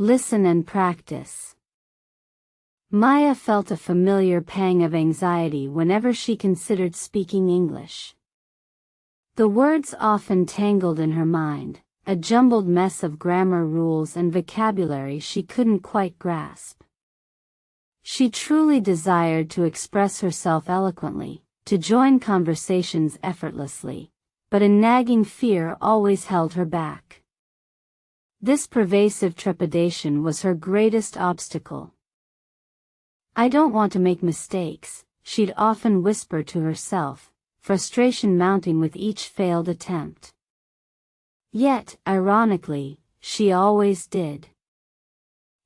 Listen and practice. Maya felt a familiar pang of anxiety whenever she considered speaking English. The words often tangled in her mind, a jumbled mess of grammar rules and vocabulary she couldn't quite grasp. She truly desired to express herself eloquently, to join conversations effortlessly, but a nagging fear always held her back. This pervasive trepidation was her greatest obstacle. "I don't want to make mistakes," she'd often whisper to herself, frustration mounting with each failed attempt. Yet, ironically, she always did.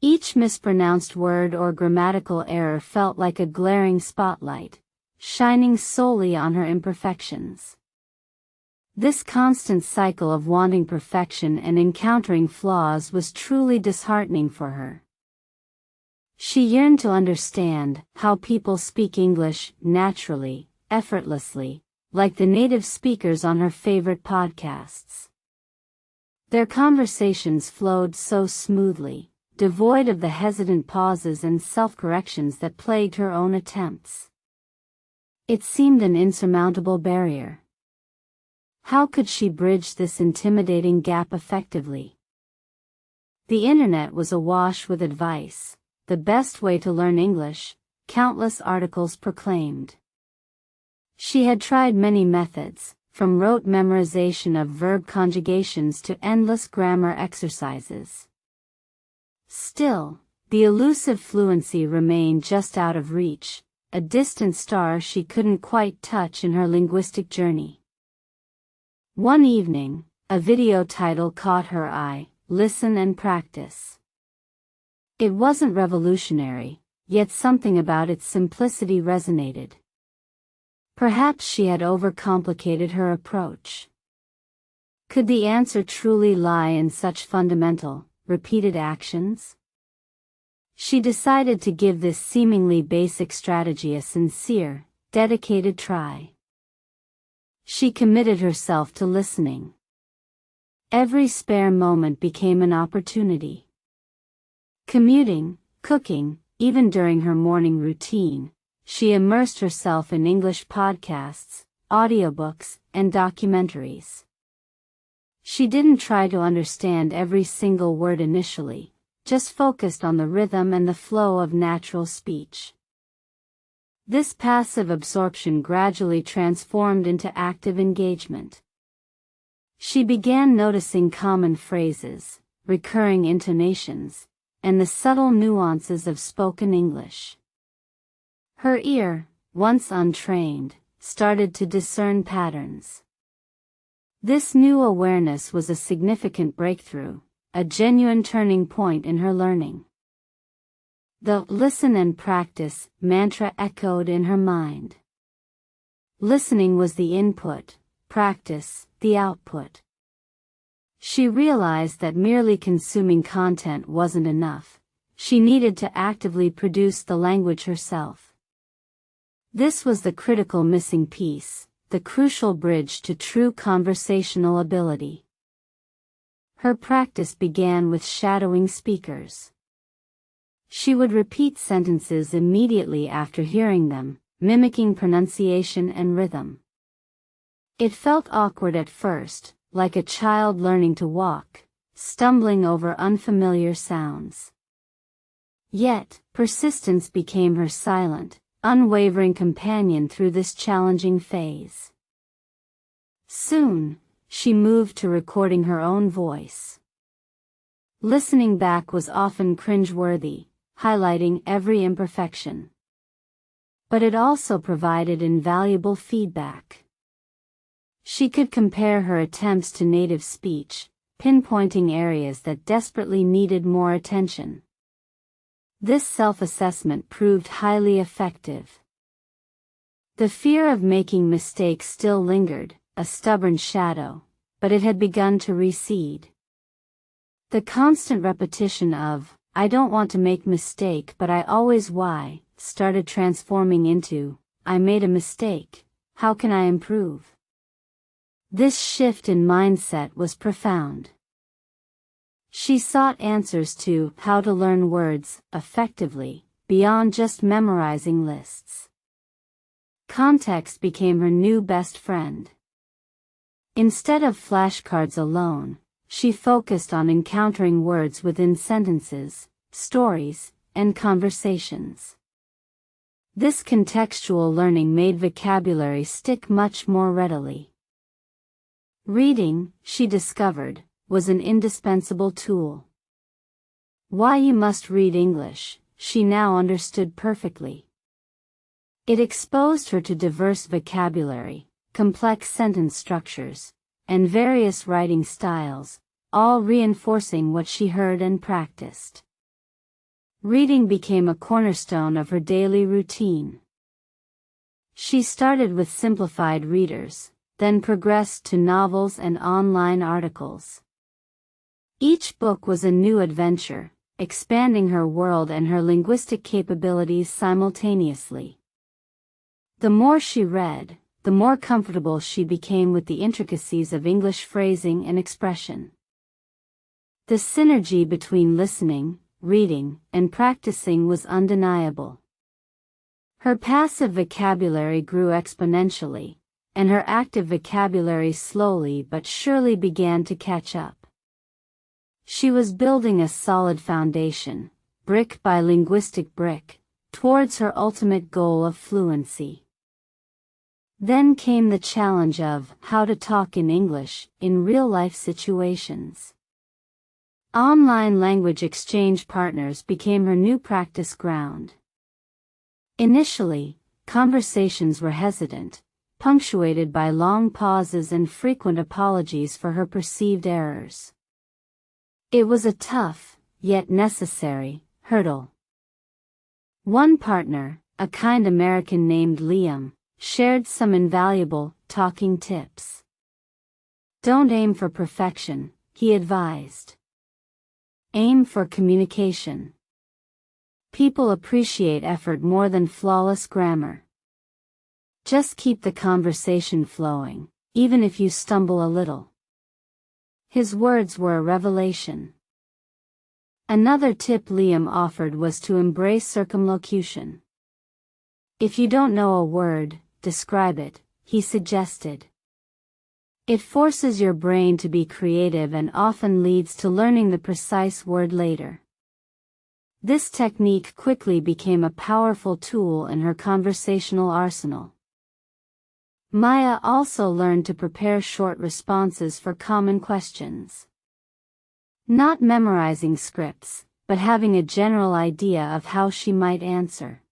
Each mispronounced word or grammatical error felt like a glaring spotlight, shining solely on her imperfections. This constant cycle of wanting perfection and encountering flaws was truly disheartening for her. She yearned to understand how people speak English naturally, effortlessly, like the native speakers on her favorite podcasts. Their conversations flowed so smoothly, devoid of the hesitant pauses and self-corrections that plagued her own attempts. It seemed an insurmountable barrier. How could she bridge this intimidating gap effectively? The internet was awash with advice. The best way to learn English, countless articles proclaimed. She had tried many methods, from rote memorization of verb conjugations to endless grammar exercises. Still, the elusive fluency remained just out of reach, a distant star she couldn't quite touch in her linguistic journey. One evening, a video title caught her eye, "Listen and Practice." It wasn't revolutionary, yet something about its simplicity resonated. Perhaps she had overcomplicated her approach. Could the answer truly lie in such fundamental, repeated actions? She decided to give this seemingly basic strategy a sincere, dedicated try. She committed herself to listening. Every spare moment became an opportunity. Commuting, cooking, even during her morning routine, she immersed herself in English podcasts, audiobooks, and documentaries. She didn't try to understand every single word initially, just focused on the rhythm and the flow of natural speech. This passive absorption gradually transformed into active engagement. She began noticing common phrases, recurring intonations, and the subtle nuances of spoken English. Her ear, once untrained, started to discern patterns. This new awareness was a significant breakthrough, a genuine turning point in her learning. The "listen and practice" mantra echoed in her mind. Listening was the input, practice, the output. She realized that merely consuming content wasn't enough. She needed to actively produce the language herself. This was the critical missing piece, the crucial bridge to true conversational ability. Her practice began with shadowing speakers. She would repeat sentences immediately after hearing them, mimicking pronunciation and rhythm. It felt awkward at first, like a child learning to walk, stumbling over unfamiliar sounds. Yet, persistence became her silent, unwavering companion through this challenging phase. Soon, she moved to recording her own voice. Listening back was often cringeworthy, highlighting every imperfection. But it also provided invaluable feedback. She could compare her attempts to native speech, pinpointing areas that desperately needed more attention. This self-assessment proved highly effective. The fear of making mistakes still lingered, a stubborn shadow, but it had begun to recede. The constant repetition of, "I don't want to make mistake but I always why," started transforming into, "I made a mistake, how can I improve?" This shift in mindset was profound. She sought answers to how to learn words effectively, beyond just memorizing lists. Context became her new best friend. Instead of flashcards alone, she focused on encountering words within sentences, stories, and conversations. This contextual learning made vocabulary stick much more readily. Reading, she discovered, was an indispensable tool. Why you must read English, she now understood perfectly. It exposed her to diverse vocabulary, complex sentence structures, and various writing styles, all reinforcing what she heard and practiced. Reading became a cornerstone of her daily routine. She started with simplified readers, then progressed to novels and online articles. Each book was a new adventure, expanding her world and her linguistic capabilities simultaneously. The more she read, the more comfortable she became with the intricacies of English phrasing and expression. The synergy between listening, reading, and practicing was undeniable. Her passive vocabulary grew exponentially, and her active vocabulary slowly but surely began to catch up. She was building a solid foundation, brick by linguistic brick, towards her ultimate goal of fluency. Then came the challenge of how to talk in English in real-life situations. Online language exchange partners became her new practice ground. Initially, conversations were hesitant, punctuated by long pauses and frequent apologies for her perceived errors. It was a tough, yet necessary, hurdle. One partner, a kind American named Liam, shared some invaluable talking tips. Don't aim for perfection, he advised. Aim for communication. People appreciate effort more than flawless grammar. Just keep the conversation flowing, even if you stumble a little. His words were a revelation. Another tip Liam offered was to embrace circumlocution. If you don't know a word, describe it, he suggested. It forces your brain to be creative and often leads to learning the precise word later. This technique quickly became a powerful tool in her conversational arsenal. Maya also learned to prepare short responses for common questions. Not memorizing scripts, but having a general idea of how she might answer.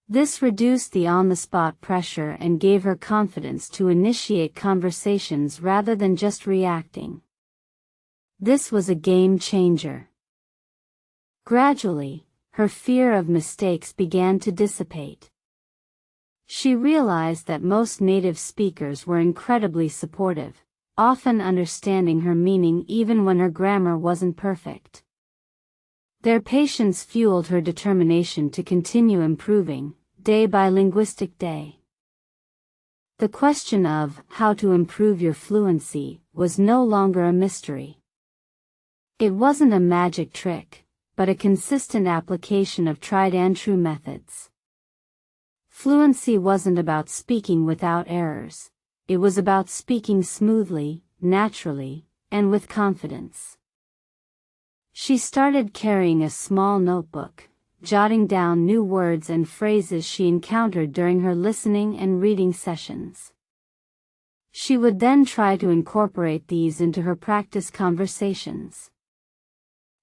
This reduced the on-the-spot pressure and gave her confidence to initiate conversations rather than just reacting. This was a game changer. Gradually, her fear of mistakes began to dissipate. She realized that most native speakers were incredibly supportive, often understanding her meaning even when her grammar wasn't perfect. Their patience fueled her determination to continue improving, day by linguistic day. The question of how to improve your fluency was no longer a mystery. It wasn't a magic trick, but a consistent application of tried and true methods. Fluency wasn't about speaking without errors, it was about speaking smoothly, naturally, and with confidence. She started carrying a small notebook, jotting down new words and phrases she encountered during her listening and reading sessions. She would then try to incorporate these into her practice conversations.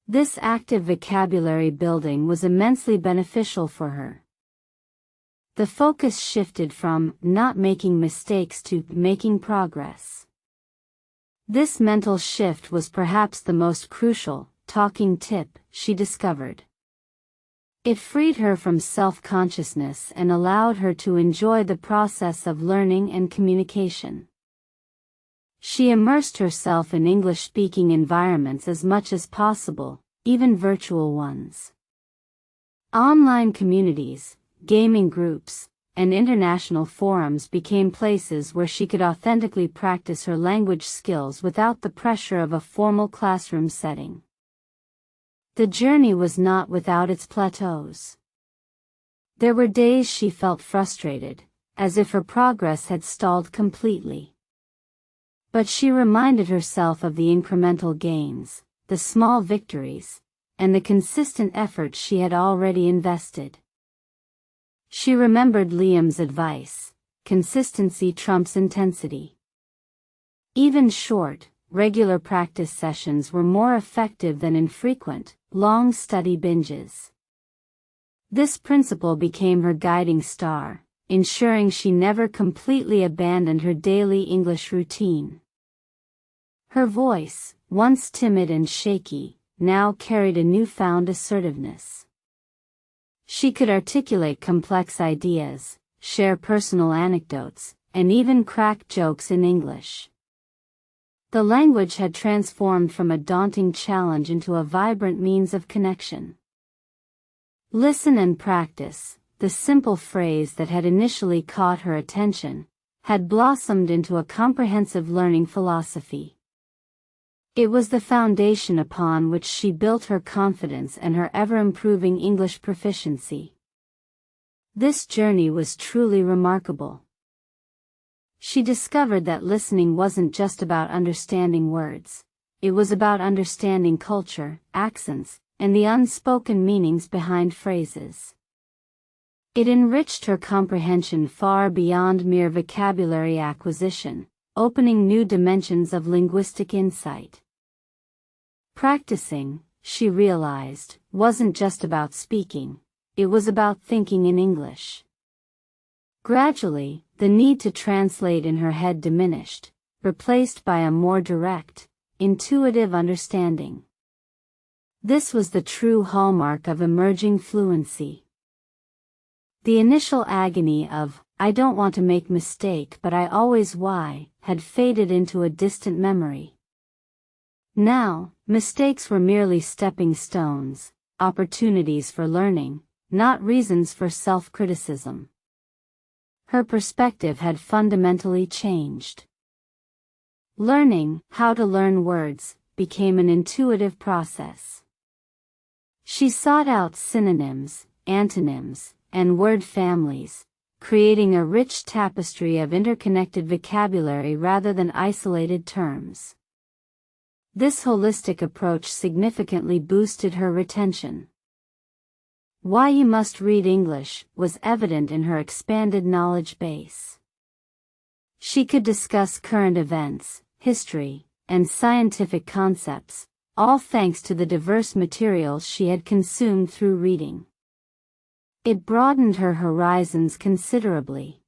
This active vocabulary building was immensely beneficial for her. The focus shifted from not making mistakes to making progress. This mental shift was perhaps the most crucial talking tip she discovered. It freed her from self-consciousness and allowed her to enjoy the process of learning and communication. She immersed herself in English-speaking environments as much as possible, even virtual ones. Online communities, gaming groups, and international forums became places where she could authentically practice her language skills without the pressure of a formal classroom setting. The journey was not without its plateaus. There were days she felt frustrated, as if her progress had stalled completely. But she reminded herself of the incremental gains, the small victories, and the consistent effort she had already invested. She remembered Liam's advice: consistency trumps intensity. Even short, regular practice sessions were more effective than infrequent, long study binges. This principle became her guiding star, ensuring she never completely abandoned her daily English routine. Her voice, once timid and shaky, now carried a newfound assertiveness. She could articulate complex ideas, share personal anecdotes, and even crack jokes in English. The language had transformed from a daunting challenge into a vibrant means of connection. Listen and practice, the simple phrase that had initially caught her attention, had blossomed into a comprehensive learning philosophy. It was the foundation upon which she built her confidence and her ever-improving English proficiency. This journey was truly remarkable. She discovered that listening wasn't just about understanding words, it was about understanding culture, accents, and the unspoken meanings behind phrases. It enriched her comprehension far beyond mere vocabulary acquisition, opening new dimensions of linguistic insight. Practicing, she realized, wasn't just about speaking, it was about thinking in English. Gradually, the need to translate in her head diminished, replaced by a more direct, intuitive understanding. This was the true hallmark of emerging fluency. The initial agony of, "I don't want to make mistake but I always why," had faded into a distant memory. Now, mistakes were merely stepping stones, opportunities for learning, not reasons for self-criticism. Her perspective had fundamentally changed. Learning how to learn words became an intuitive process. She sought out synonyms, antonyms, and word families, creating a rich tapestry of interconnected vocabulary rather than isolated terms. This holistic approach significantly boosted her retention. Why you must read English was evident in her expanded knowledge base. She could discuss current events, history, and scientific concepts, all thanks to the diverse materials she had consumed through reading. It broadened her horizons considerably.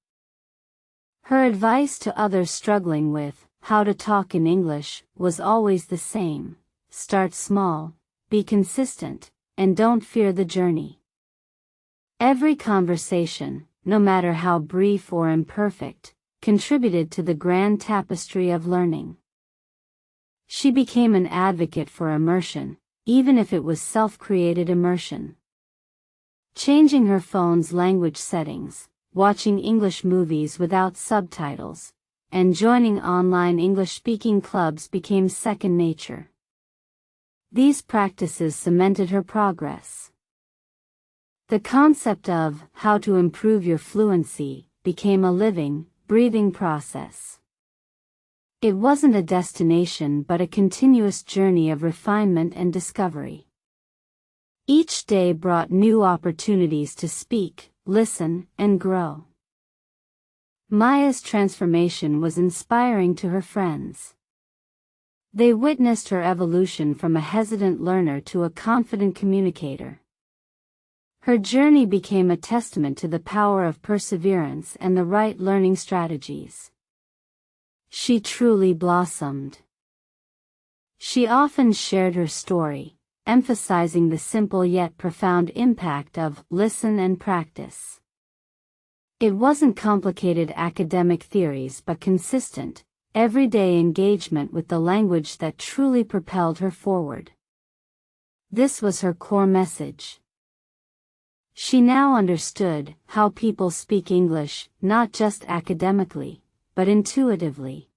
Her advice to others struggling with how to talk in English was always the same: start small, be consistent, and don't fear the journey. Every conversation, no matter how brief or imperfect, contributed to the grand tapestry of learning. She became an advocate for immersion, even if it was self-created immersion. Changing her phone's language settings, watching English movies without subtitles, and joining online English-speaking clubs became second nature. These practices cemented her progress. The concept of how to improve your fluency became a living, breathing process. It wasn't a destination but a continuous journey of refinement and discovery. Each day brought new opportunities to speak, listen, and grow. Maya's transformation was inspiring to her friends. They witnessed her evolution from a hesitant learner to a confident communicator. Her journey became a testament to the power of perseverance and the right learning strategies. She truly blossomed. She often shared her story, emphasizing the simple yet profound impact of listen and practice. It wasn't complicated academic theories but consistent, everyday engagement with the language that truly propelled her forward. This was her core message. She now understood how people speak English, not just academically, but intuitively.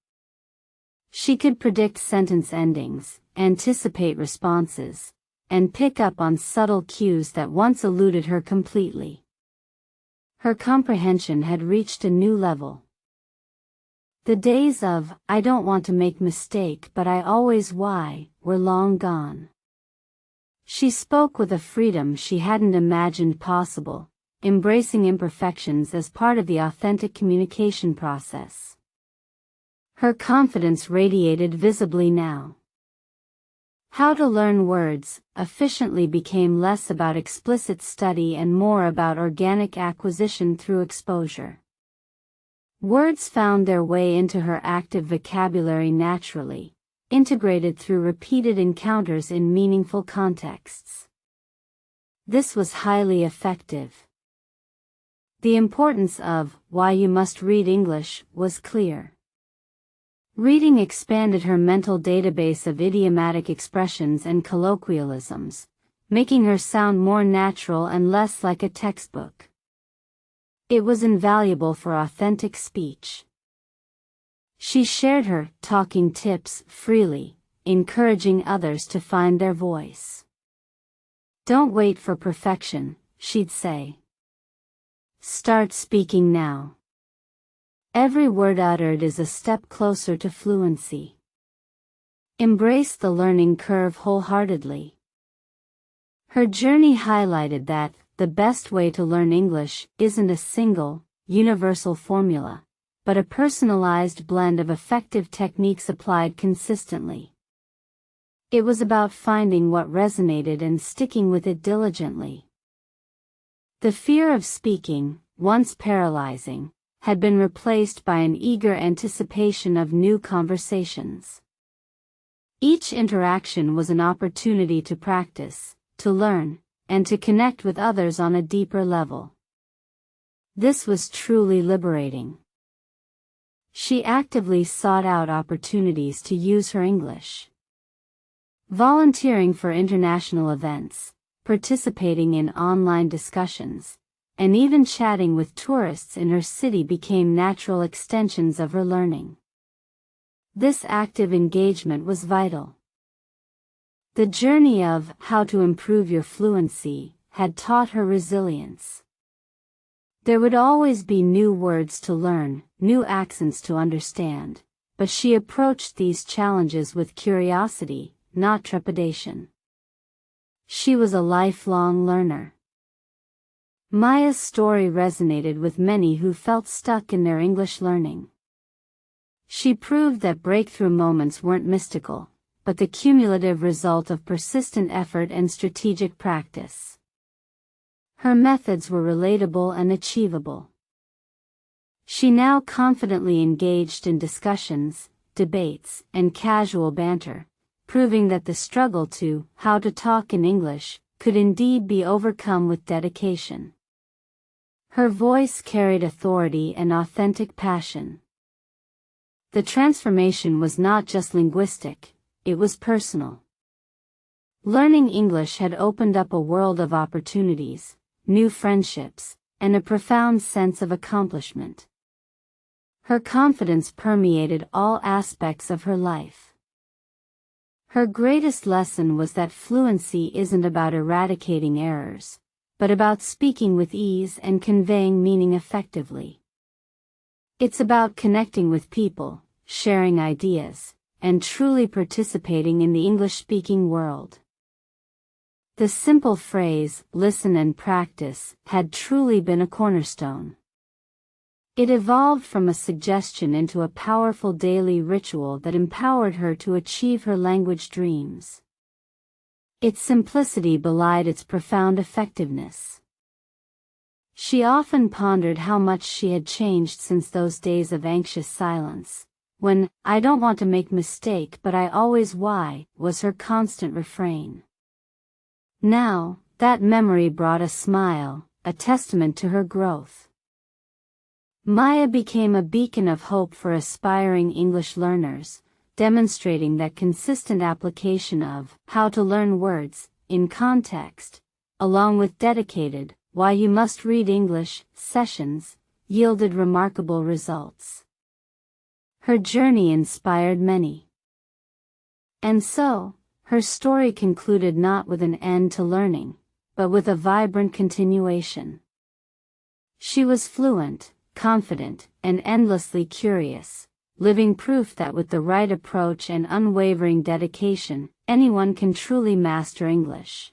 She could predict sentence endings, anticipate responses, and pick up on subtle cues that once eluded her completely. Her comprehension had reached a new level. The days of, "I don't want to make mistake but I always why," were long gone. She spoke with a freedom she hadn't imagined possible, embracing imperfections as part of the authentic communication process. Her confidence radiated visibly now. How to learn words efficiently became less about explicit study and more about organic acquisition through exposure. Words found their way into her active vocabulary naturally, integrated through repeated encounters in meaningful contexts. This was highly effective. The importance of why you must read English was clear. Reading expanded her mental database of idiomatic expressions and colloquialisms, making her sound more natural and less like a textbook. It was invaluable for authentic speech. She shared her talking tips freely, encouraging others to find their voice. "Don't wait for perfection," she'd say. "Start speaking now. Every word uttered is a step closer to fluency. Embrace the learning curve wholeheartedly." Her journey highlighted that the best way to learn English isn't a single, universal formula, but a personalized blend of effective techniques applied consistently. It was about finding what resonated and sticking with it diligently. The fear of speaking, once paralyzing, had been replaced by an eager anticipation of new conversations. Each interaction was an opportunity to practice, to learn, and to connect with others on a deeper level. This was truly liberating. She actively sought out opportunities to use her English. Volunteering for international events, participating in online discussions, and even chatting with tourists in her city became natural extensions of her learning. This active engagement was vital. The journey of how to improve your fluency had taught her resilience. There would always be new words to learn, new accents to understand, but she approached these challenges with curiosity, not trepidation. She was a lifelong learner. Maya's story resonated with many who felt stuck in their English learning. She proved that breakthrough moments weren't mystical, but the cumulative result of persistent effort and strategic practice. Her methods were relatable and achievable. She now confidently engaged in discussions, debates, and casual banter, proving that the struggle to how to talk in English could indeed be overcome with dedication. Her voice carried authority and authentic passion. The transformation was not just linguistic, it was personal. Learning English had opened up a world of opportunities, new friendships, and a profound sense of accomplishment. Her confidence permeated all aspects of her life. Her greatest lesson was that fluency isn't about eradicating errors, but about speaking with ease and conveying meaning effectively. It's about connecting with people, sharing ideas, and truly participating in the English-speaking world. The simple phrase, "listen and practice," had truly been a cornerstone. It evolved from a suggestion into a powerful daily ritual that empowered her to achieve her language dreams. Its simplicity belied its profound effectiveness. She often pondered how much she had changed since those days of anxious silence, when "I don't want to make mistake but I always why" was her constant refrain. Now, that memory brought a smile, a testament to her growth. Maya became a beacon of hope for aspiring English learners, demonstrating that consistent application of how to learn words in context, along with dedicated, Why You Must Read English sessions yielded remarkable results. Her journey inspired many. And so, her story concluded not with an end to learning, but with a vibrant continuation. She was fluent, confident, and endlessly curious, living proof that with the right approach and unwavering dedication, anyone can truly master English.